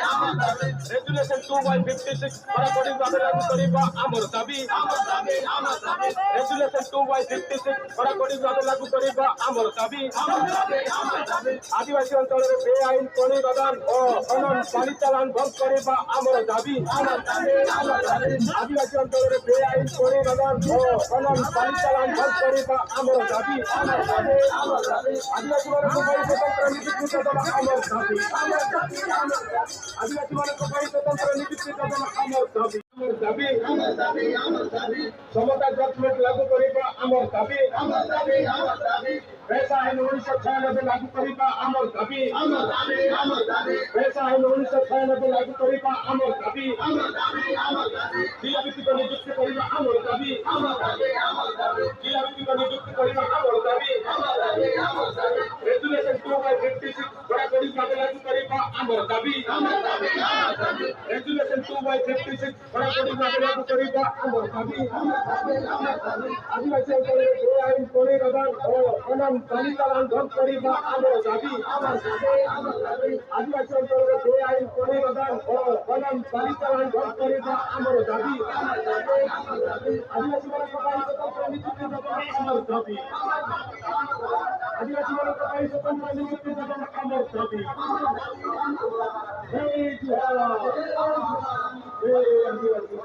Regulation 2/56 according to लागू करिबा आमर दाबी Regulation 2/56 according to लागू करिबा आमर दाबी आदिवासी अंचलर बेआईन खनि खदान ओ खनन पानी चालान बंद करिबा आमर दाबी आदिवासी अंचलर बेआईन खनि खदान ओ खनन पानी चालान बंद करिबा आमर दाबी आदिवासी मानक स्वतंत्र नीति दल आमर दाबी आदिवासी मानक स्वतंत्र नीति दल आमर दाबी समता जजमेंट लागू करिबा आमर दाबी पैसा है 1996 लागू करिबा आमर दाबी पैसा है 1996 लागू करिबा आमर दाबी जिला भित्तिक नियुक्ति करिबा आमर दाबी जिला भित्तिक नियुक्ति करिबा आमर दाबी रेजुलेशन 2/56 कड़ाकड़ी भावे लागू करिबा आमर दाबी रेजुलेशन 2/56 कड़ाकड़ी भावे लागू करिबा आमर दाबी आदिवासी अंचलर बेआईन खनि खदान ओ खनन पानी चालान बंद करिबा आमर दाबी आदिवासी अंचलर बेआईन खनि खदान ओ खनन पानी चालान बंद करिबा आमर दाबी आदिवासी मानक स्वतंत्र नीति दल आमर दाबी आदिवासी मानक स्वतंत्र नीति दल आमर दाबी हे आदिवासी